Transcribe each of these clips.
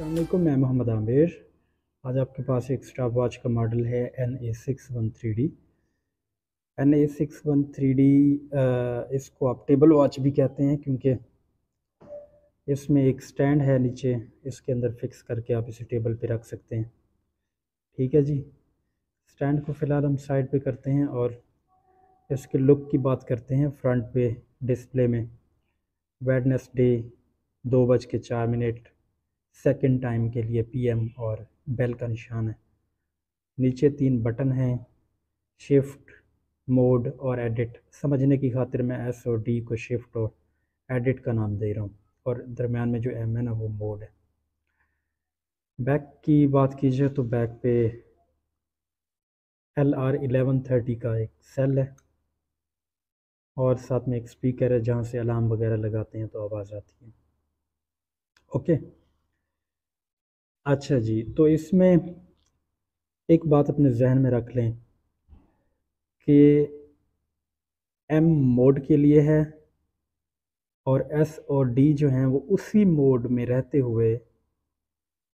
अस्सलाम वालेकुम, मैं मोहम्मद आमिर। आज आपके पास एक स्टॉप वॉच का मॉडल है NA613D। NA613D इसको आप टेबल वॉच भी कहते हैं, क्योंकि इसमें एक स्टैंड है नीचे, इसके अंदर फिक्स करके आप इसे टेबल पे रख सकते हैं। ठीक है जी। स्टैंड को फ़िलहाल हम साइड पे करते हैं और इसके लुक की बात करते हैं। फ्रंट पे डिस्प्ले में वेडनेसडे 2:04 सेकंड टाइम के लिए PM और बेल का निशान है। नीचे 3 बटन हैं, शिफ्ट, मोड और एडिट। समझने की खातिर मैं S और D को शिफ्ट और एडिट का नाम दे रहा हूँ, और दरमियान में जो M है ना, वो मोड है। बैक की बात कीजिए तो बैक पे LR1130 का एक सेल है और साथ में एक स्पीकर है जहाँ से अलार्म वगैरह लगाते हैं तो आवाज़ आती है। ओके, अच्छा जी। तो इसमें एक बात अपने जहन में रख लें कि M मोड के लिए है और S और D जो हैं वो उसी मोड में रहते हुए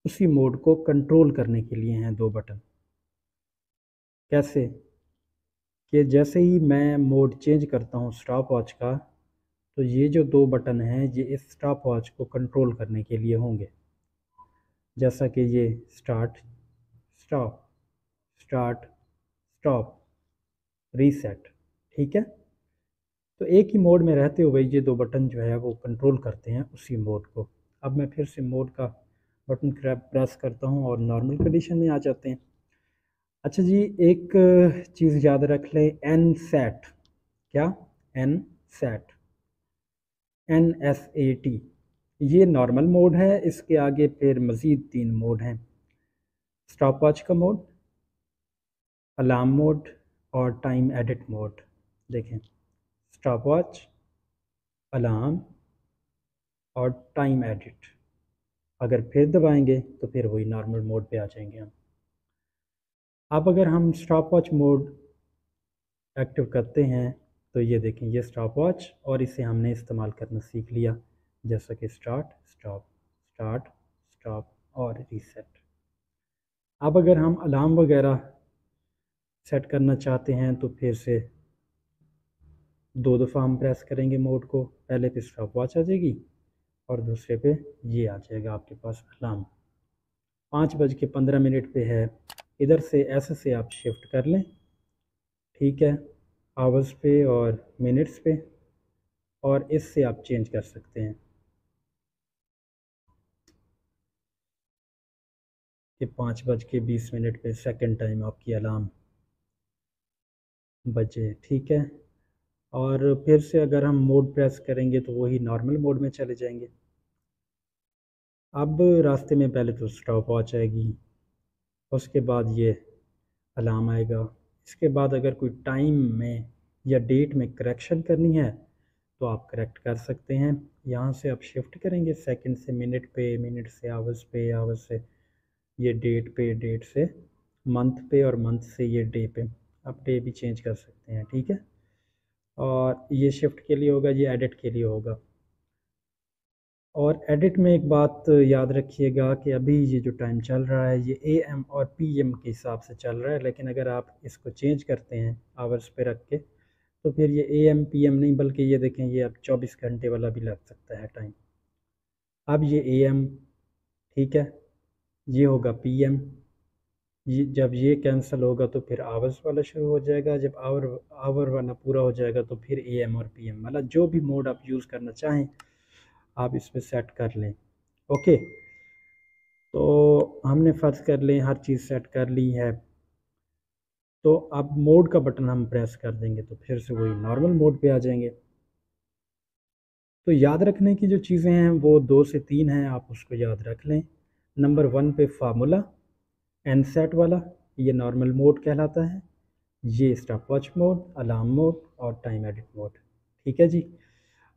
उसी मोड को कंट्रोल करने के लिए हैं 2 बटन। कैसे कि जैसे ही मैं मोड चेंज करता हूँ स्टॉप वॉच का, तो ये जो 2 बटन हैं ये इस स्टॉप वॉच को कंट्रोल करने के लिए होंगे। जैसा कि ये start stop, start stop, reset. ठीक है। तो एक ही मोड में रहते हुए ये 2 बटन जो है वो कंट्रोल करते हैं उसी मोड को। अब मैं फिर से मोड का बटन प्रेस करता हूँ और नॉर्मल कंडीशन में आ जाते हैं। अच्छा जी, एक चीज़ याद रख लें, NSAT। क्या? NSAT, NSAT, ये नॉर्मल मोड है। इसके आगे फिर मज़ीद 3 मोड हैं, स्टॉप वॉच का मोड, अलार्म मोड और टाइम एडिट मोड। देखें, स्टॉप वॉच, अलार्म और टाइम एडिट। अगर फिर दबाएंगे तो फिर वही नॉर्मल मोड पे आ जाएंगे हम। अब अगर हम स्टॉप वॉच मोड एक्टिव करते हैं तो ये देखें, ये स्टॉप वॉच, और इसे हमने इस्तेमाल करना सीख लिया, जैसा कि स्टार्ट स्टॉप, स्टार्ट स्टॉप और रीसेट। अब अगर हम अलार्म वगैरह सेट करना चाहते हैं तो फिर से 2 दफ़ा हम प्रेस करेंगे मोड को। पहले पे स्टॉप वॉच आ जाएगी और दूसरे पे ये आ जाएगा आपके पास अलार्म। 5:15 पे है, इधर से ऐसे से आप शिफ्ट कर लें। ठीक है, आवर्स पे और मिनट्स पे, और इससे आप चेंज कर सकते हैं कि 5:20 पे सेकंड टाइम आपकी अलार्म बजे। ठीक है। और फिर से अगर हम मोड प्रेस करेंगे तो वही नॉर्मल मोड में चले जाएंगे। अब रास्ते में पहले तो स्टॉप वॉच आएगी, उसके बाद ये अलार्म आएगा। इसके बाद अगर कोई टाइम में या डेट में करेक्शन करनी है तो आप करेक्ट कर सकते हैं। यहाँ से आप शिफ्ट करेंगे सेकंड से मिनट पे, मिनट से आवर्स पे, आवर्स से ये डेट पे, डेट से मंथ पे, और मंथ से ये डे पे। आप डे भी चेंज कर सकते हैं। ठीक है। और ये शिफ्ट के लिए होगा, ये एडिट के लिए होगा। और एडिट में एक बात याद रखिएगा कि अभी ये जो टाइम चल रहा है ये AM और PM के हिसाब से चल रहा है, लेकिन अगर आप इसको चेंज करते हैं आवर्स पे रख के तो फिर ये AM PM नहीं, बल्कि ये देखें, ये अब 24 घंटे वाला भी लग सकता है टाइम। अब ये AM, ठीक है, ये होगा PM। ये जब ये कैंसिल होगा तो फिर आवर्स वाला शुरू हो जाएगा। जब आवर वाला पूरा हो जाएगा तो फिर AM और PM वाला, जो भी मोड आप यूज़ करना चाहें आप इस पर सेट कर लें। ओके, तो हमने फ़र्ज़ कर लें हर चीज़ सेट कर ली है, तो अब मोड का बटन हम प्रेस कर देंगे तो फिर से वही नॉर्मल मोड पे आ जाएंगे। तो याद रखने की जो चीज़ें हैं वो 2 से 3 हैं, आप उसको याद रख लें। नंबर 1 पे फार्मूला NSAT वाला, ये नॉर्मल मोड कहलाता है। ये stop watch mode, alarm mode और टाइम एडिट मोड। ठीक है जी।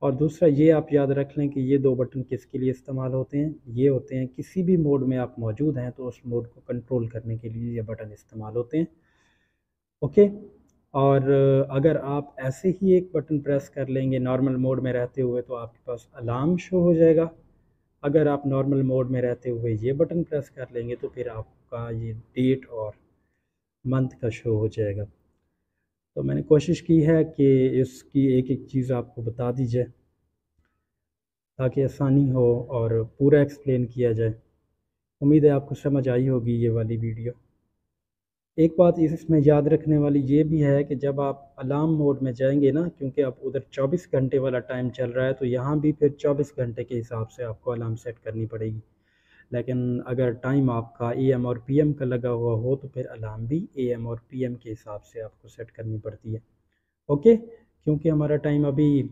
और दूसरा ये आप याद रख लें कि ये 2 बटन किसके लिए इस्तेमाल होते हैं। ये होते हैं किसी भी मोड में आप मौजूद हैं तो उस मोड को कंट्रोल करने के लिए ये बटन इस्तेमाल होते हैं। ओके। और अगर आप ऐसे ही एक बटन प्रेस कर लेंगे नॉर्मल मोड में रहते हुए तो आपके पास अलार्म शो हो जाएगा, अगर आप नॉर्मल मोड में रहते हुए ये बटन प्रेस कर लेंगे तो फिर आपका ये डेट और मंथ का शो हो जाएगा। तो मैंने कोशिश की है कि इसकी एक एक चीज़ आपको बता दी जाए ताकि आसानी हो और पूरा एक्सप्लेन किया जाए। उम्मीद है आपको समझ आई होगी ये वाली वीडियो। एक बात इसमें याद रखने वाली ये भी है कि जब आप अलार्म मोड में जाएंगे ना, क्योंकि अब उधर 24 घंटे वाला टाइम चल रहा है, तो यहाँ भी फिर 24 घंटे के हिसाब से आपको अलार्म सेट करनी पड़ेगी। लेकिन अगर टाइम आपका एएम और पीएम का लगा हुआ हो तो फिर अलार्म भी एएम और पीएम के हिसाब से आपको सेट करनी पड़ती है। ओके, क्योंकि हमारा टाइम अभी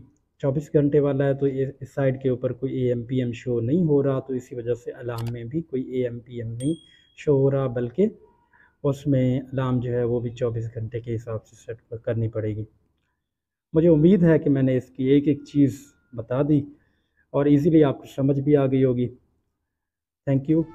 24 घंटे वाला है तो इस साइड के ऊपर कोई एएम पीएम शो नहीं हो रहा, तो इसी वजह से अलार्म में भी कोई एएम पीएम नहीं शो हो रहा, बल्कि उसमें अलार्म जो है वो भी 24 घंटे के हिसाब से सेट करनी पड़ेगी। मुझे उम्मीद है कि मैंने इसकी एक एक चीज़ बता दी और इजीली आपको समझ भी आ गई होगी। Thank you.